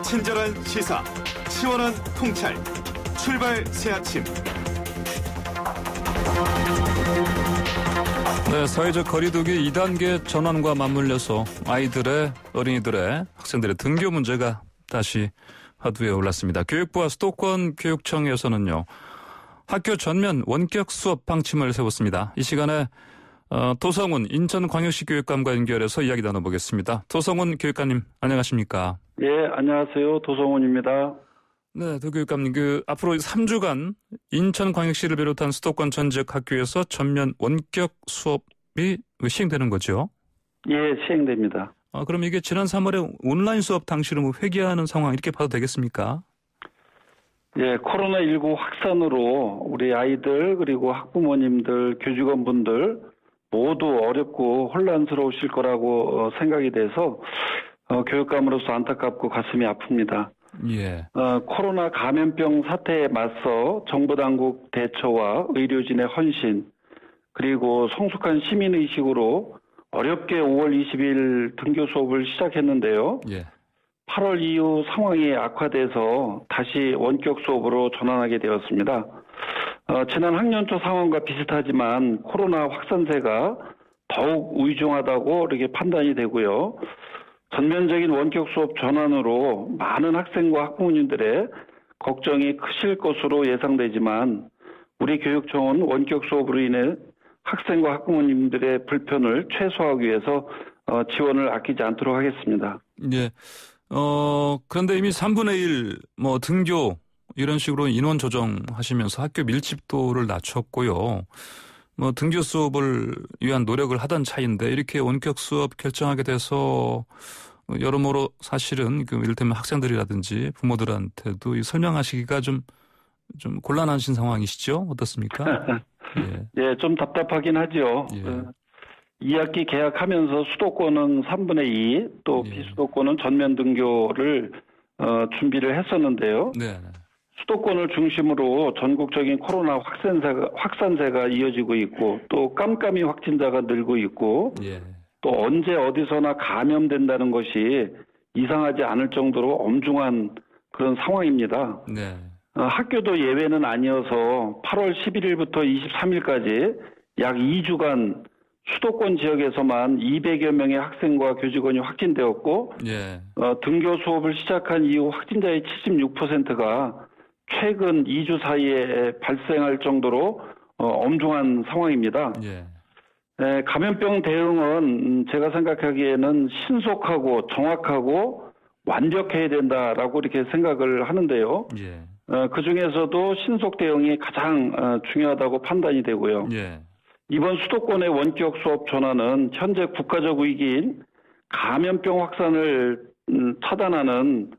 친절한 시사, 시원한 통찰, 출발 새 아침. 네, 사회적 거리두기 2단계 전환과 맞물려서 아이들의, 어린이들의, 학생들의 등교 문제가 다시 화두에 올랐습니다. 교육부와 수도권 교육청에서는요, 학교 전면 원격 수업 방침을 세웠습니다. 이 시간에 도성훈 인천광역시 교육감과 연결해서 이야기 나눠보겠습니다. 도성훈 교육감님, 안녕하십니까? 예, 안녕하세요. 도성훈입니다. 네, 도 교육감님, 앞으로 3주간 인천광역시를 비롯한 수도권 전 지역 학교에서 전면 원격 수업이 시행되는 거죠? 예, 시행됩니다. 그럼 이게 지난 3월에 온라인 수업 당시로 회귀하는 상황 이렇게 봐도 되겠습니까? 예, 코로나19 확산으로 우리 아이들 그리고 학부모님들, 교직원분들 모두 어렵고 혼란스러우실 거라고 생각이 돼서 교육감으로서 안타깝고 가슴이 아픕니다. 예. 코로나 감염병 사태에 맞서 정부 당국 대처와 의료진의 헌신 그리고 성숙한 시민의식으로 어렵게 5월 20일 등교 수업을 시작했는데요. 예. 8월 이후 상황이 악화돼서 다시 원격 수업으로 전환하게 되었습니다. 지난 학년 초 상황과 비슷하지만 코로나 확산세가 더욱 위중하다고 이렇게 판단이 되고요. 전면적인 원격 수업 전환으로 많은 학생과 학부모님들의 걱정이 크실 것으로 예상되지만 우리 교육청은 원격 수업으로 인해 학생과 학부모님들의 불편을 최소화하기 위해서 지원을 아끼지 않도록 하겠습니다. 예. 그런데 이미 3분의 1 등교 이런 식으로 인원 조정하시면서 학교 밀집도를 낮췄고요. 등교 수업을 위한 노력을 하던 차인데 이렇게 원격 수업 결정하게 돼서 여러모로 사실은 이를테면 학생들이라든지 부모들한테도 설명하시기가 좀 곤란하신 상황이시죠? 어떻습니까? 예, 좀 답답하긴 하죠. 예. 2학기 개학하면서 수도권은 3분의 2, 또 비수도권은 전면 등교를 준비를 했었는데요. 네. 수도권을 중심으로 전국적인 코로나 확산세가 이어지고 있고 또 깜깜이 확진자가 늘고 있고 예. 또 언제 어디서나 감염된다는 것이 이상하지 않을 정도로 엄중한 그런 상황입니다. 네. 학교도 예외는 아니어서 8월 11일부터 23일까지 약 2주간 수도권 지역에서만 200여 명의 학생과 교직원이 확진되었고 예. 등교 수업을 시작한 이후 확진자의 76%가 최근 2주 사이에 발생할 정도로 엄중한 상황입니다. 예. 감염병 대응은 제가 생각하기에는 신속하고 정확하고 완벽해야 된다라고 이렇게 생각을 하는데요. 예. 그중에서도 신속 대응이 가장 중요하다고 판단이 되고요. 예. 이번 수도권의 원격 수업 전환은 현재 국가적 위기인 감염병 확산을 차단하는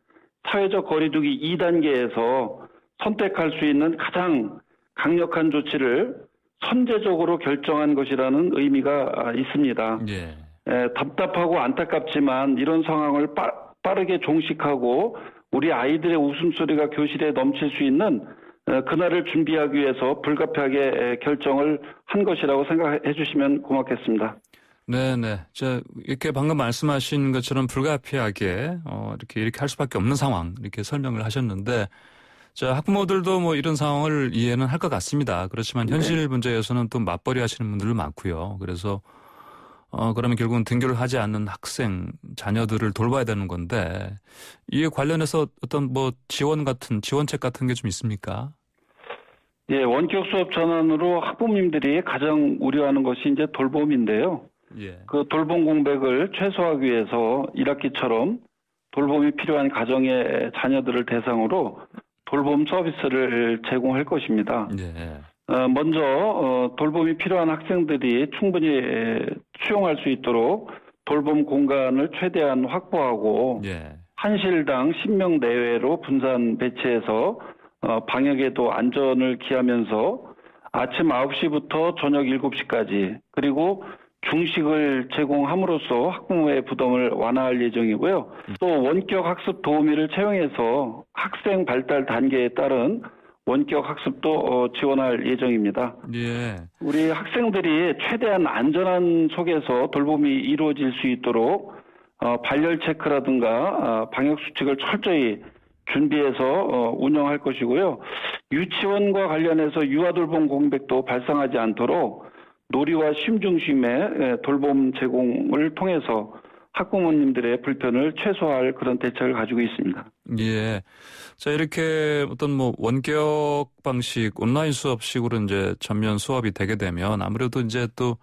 사회적 거리두기 2단계에서 선택할 수 있는 가장 강력한 조치를 선제적으로 결정한 것이라는 의미가 있습니다. 예. 답답하고 안타깝지만 이런 상황을 빠르게 종식하고 우리 아이들의 웃음소리가 교실에 넘칠 수 있는 그날을 준비하기 위해서 불가피하게 결정을 한 것이라고 생각해 주시면 고맙겠습니다. 네네. 이렇게 방금 말씀하신 것처럼 불가피하게, 이렇게 할 수밖에 없는 상황, 이렇게 설명을 하셨는데, 학부모들도 이런 상황을 이해는 할 것 같습니다. 그렇지만 현실 문제에서는 또 맞벌이 하시는 분들도 많고요. 그래서, 그러면 결국은 등교를 하지 않는 학생, 자녀들을 돌봐야 되는 건데, 이에 관련해서 어떤 지원책 같은 게 좀 있습니까? 예, 원격 수업 전환으로 학부모님들이 가장 우려하는 것이 이제 돌봄인데요. 예. 그 돌봄 공백을 최소화하기 위해서 1학기처럼 돌봄이 필요한 가정의 자녀들을 대상으로 돌봄 서비스를 제공할 것입니다. 예. 먼저 돌봄이 필요한 학생들이 충분히 수용할 수 있도록 돌봄 공간을 최대한 확보하고 예. 한실당 10명 내외로 분산 배치해서 방역에도 안전을 기하면서 아침 9시부터 저녁 7시까지 그리고 중식을 제공함으로써 학부모의 부담을 완화할 예정이고요. 또 원격 학습 도우미를 채용해서 학생 발달 단계에 따른 원격 학습도 지원할 예정입니다. 예. 우리 학생들이 최대한 안전한 속에서 돌봄이 이루어질 수 있도록 발열 체크라든가 방역 수칙을 철저히 준비해서 운영할 것이고요. 유치원과 관련해서 유아돌봄 공백도 발생하지 않도록 놀이와 쉼 중심의 돌봄 제공을 통해서 학부모님들의 불편을 최소화할 그런 대책을 가지고 있습니다. 예. 자, 이렇게 어떤 뭐 원격 방식, 온라인 수업식으로 이제 전면 수업이 되게 되면 아무래도 이제 또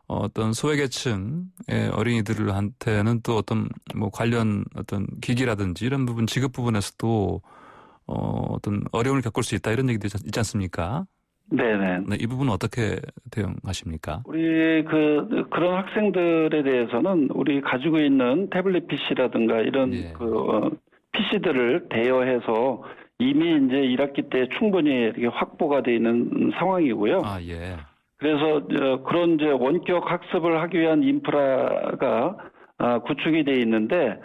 어떤 소외계층의 어린이들한테는 또 어떤 뭐 관련 어떤 기기라든지 이런 부분 지급 부분에서도 어떤 어려움을 겪을 수 있다 이런 얘기도 있지 않습니까? 네네. 네, 이 부분은 어떻게 대응하십니까? 우리 그런 학생들에 대해서는 우리 가지고 있는 태블릿 PC라든가 이런 예. PC들을 대여해서 이미 이제 1학기 때 충분히 이렇게 확보가 돼 있는 상황이고요. 아, 예. 그래서 그런 이제 원격 학습을 하기 위한 인프라가 구축이 돼 있는데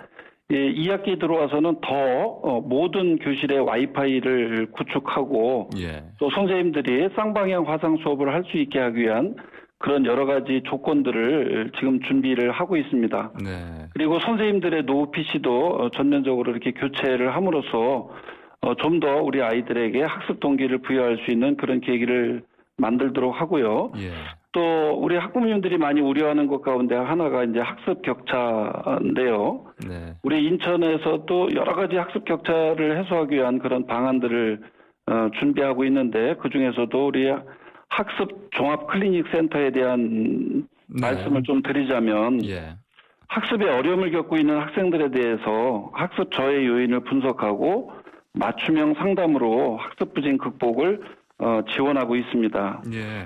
2학기 들어와서는 더 모든 교실에 와이파이를 구축하고 예. 또 선생님들이 쌍방향 화상 수업을 할 수 있게 하기 위한 그런 여러 가지 조건들을 지금 준비를 하고 있습니다. 네. 그리고 선생님들의 노후 PC도 전면적으로 이렇게 교체를 함으로써 좀 더 우리 아이들에게 학습 동기를 부여할 수 있는 그런 계기를 만들도록 하고요. 예. 또 우리 학부모님들이 많이 우려하는 것 가운데 하나가 이제 학습 격차인데요. 네. 우리 인천에서도 여러 가지 학습 격차를 해소하기 위한 그런 방안들을 준비하고 있는데 그 중에서도 우리 학습 종합 클리닉 센터에 대한 네. 말씀을 좀 드리자면 예. 학습에 어려움을 겪고 있는 학생들에 대해서 학습 저해 요인을 분석하고 맞춤형 상담으로 학습 부진 극복을 지원하고 있습니다. 예.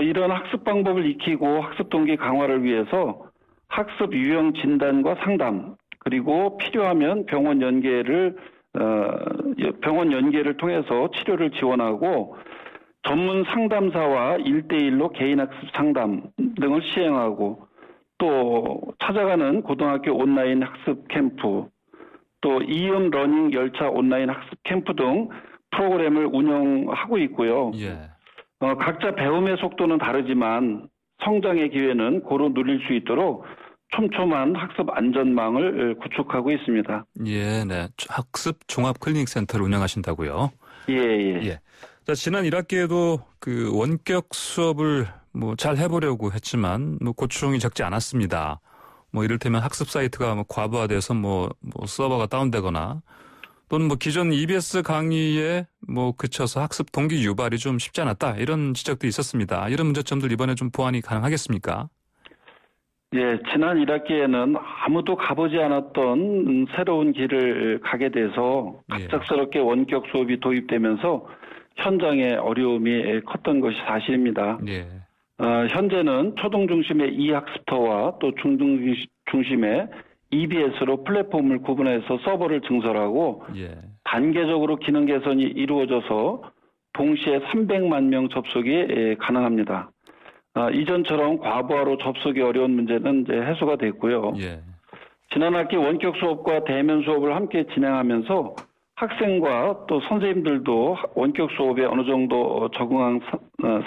이런 학습 방법을 익히고 학습 동기 강화를 위해서 학습 유형 진단과 상담 그리고 필요하면 병원 연계를 통해서 치료를 지원하고 전문 상담사와 1대1로 개인 학습 상담 등을 시행하고 또 찾아가는 고등학교 온라인 학습 캠프 또 이음 러닝 열차 온라인 학습 캠프 등 프로그램을 운영하고 있고요. 예. 각자 배움의 속도는 다르지만 성장의 기회는 고루 누릴 수 있도록 촘촘한 학습 안전망을 구축하고 있습니다. 예, 네. 학습 종합 클리닉 센터를 운영하신다고요? 예, 예. 예. 자, 지난 1학기에도 그 원격 수업을 뭐 잘 해보려고 했지만 뭐 고충이 적지 않았습니다. 뭐 이를테면 학습 사이트가 뭐 과부하돼서 뭐 서버가 다운되거나 또는 뭐 기존 EBS 강의에 뭐 그쳐서 학습 동기 유발이 좀 쉽지 않았다 이런 지적도 있었습니다. 이런 문제점들 이번에 좀 보완이 가능하겠습니까? 예, 지난 1학기에는 아무도 가보지 않았던 새로운 길을 가게 돼서 갑작스럽게 원격 수업이 도입되면서 현장의 어려움이 컸던 것이 사실입니다. 예. 현재는 초등 중심의 e학습터와 또 중등 중심의 EBS로 플랫폼을 구분해서 서버를 증설하고 예. 단계적으로 기능 개선이 이루어져서 동시에 300만 명 접속이 가능합니다. 이전처럼 과부하로 접속이 어려운 문제는 이제 해소가 됐고요. 예. 지난 학기 원격 수업과 대면 수업을 함께 진행하면서 학생과 또 선생님들도 원격 수업에 어느 정도 적응한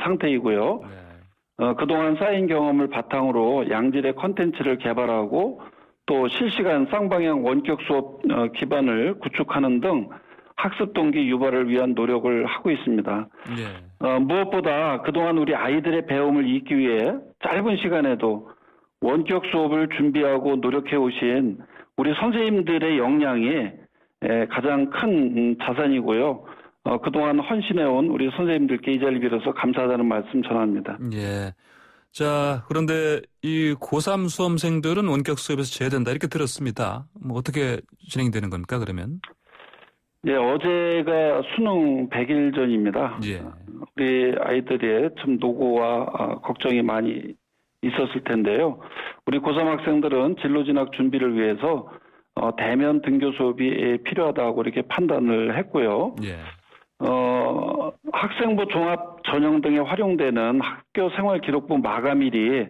상태이고요. 네. 그동안 쌓인 경험을 바탕으로 양질의 콘텐츠를 개발하고 또 실시간 쌍방향 원격 수업 기반을 구축하는 등 학습 동기 유발을 위한 노력을 하고 있습니다. 예. 무엇보다 그동안 우리 아이들의 배움을 잇기 위해 짧은 시간에도 원격 수업을 준비하고 노력해 오신 우리 선생님들의 역량이 가장 큰 자산이고요. 그동안 헌신해온 우리 선생님들께 이 자리를 빌어서 감사하다는 말씀 전합니다. 예. 자, 그런데 이 고3 수험생들은 원격 수업에서 제외된다 이렇게 들었습니다. 뭐 어떻게 진행되는 겁니까, 그러면? 예, 어제가 수능 100일 전입니다. 예. 우리 아이들의 좀 노고와 걱정이 많이 있었을 텐데요. 우리 고3 학생들은 진로 진학 준비를 위해서 대면 등교 수업이 필요하다고 이렇게 판단을 했고요. 예. 학생부 종합 전형 등에 활용되는 학교 생활 기록부 마감일이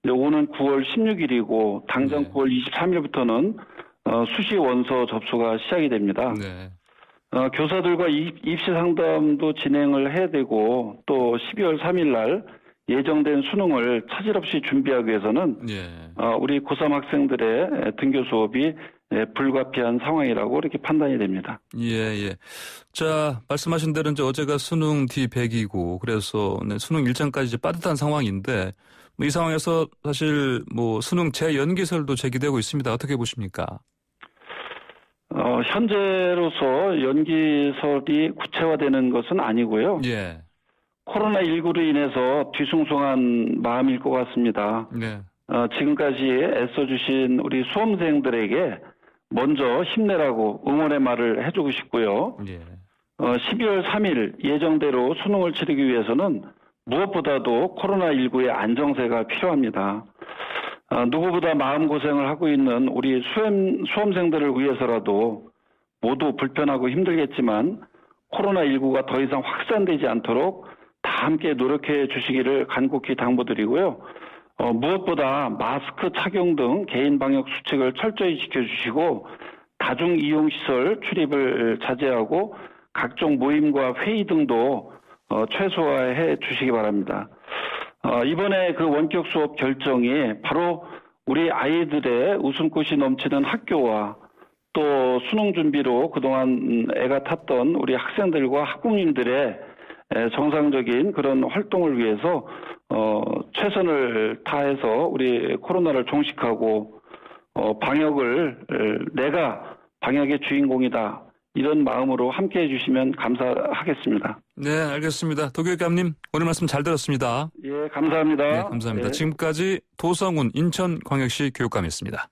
오는 9월 16일이고 당장 네. 9월 23일부터는 수시 원서 접수가 시작이 됩니다. 네. 교사들과 입시 상담도 진행을 해야 되고 또 12월 3일 날 예정된 수능을 차질 없이 준비하기 위해서는 예. 우리 고3 학생들의 등교 수업이 불가피한 상황이라고 이렇게 판단이 됩니다. 예. 자, 말씀하신 대로 이제 어제가 수능 D100이고 그래서 수능 일정까지 이제 빠듯한 상황인데 이 상황에서 사실 수능 재연기설도 제기되고 있습니다. 어떻게 보십니까? 현재로서 연기설이 구체화되는 것은 아니고요. 예. 코로나19로 인해서 뒤숭숭한 마음일 것 같습니다. 네. 지금까지 애써주신 우리 수험생들에게 먼저 힘내라고 응원의 말을 해주고 싶고요. 예. 12월 3일 예정대로 수능을 치르기 위해서는 무엇보다도 코로나19의 안정세가 필요합니다. 누구보다 마음고생을 하고 있는 우리 수험생들을 위해서라도 모두 불편하고 힘들겠지만 코로나19가 더 이상 확산되지 않도록 다 함께 노력해 주시기를 간곡히 당부드리고요. 무엇보다 마스크 착용 등 개인 방역 수칙을 철저히 지켜주시고 다중이용시설 출입을 자제하고 각종 모임과 회의 등도 최소화해 주시기 바랍니다. 이번에 그 원격 수업 결정이 바로 우리 아이들의 웃음꽃이 넘치는 학교와 또 수능 준비로 그동안 애가 탔던 우리 학생들과 학부모님들의 정상적인 그런 활동을 위해서 최선을 다해서 우리 코로나를 종식하고 방역을 내가 방역의 주인공이다. 이런 마음으로 함께해 주시면 감사하겠습니다. 네, 알겠습니다. 도교육감님 오늘 말씀 잘 들었습니다. 예, 감사합니다. 네, 감사합니다. 예. 지금까지 도성훈 인천광역시 교육감이었습니다.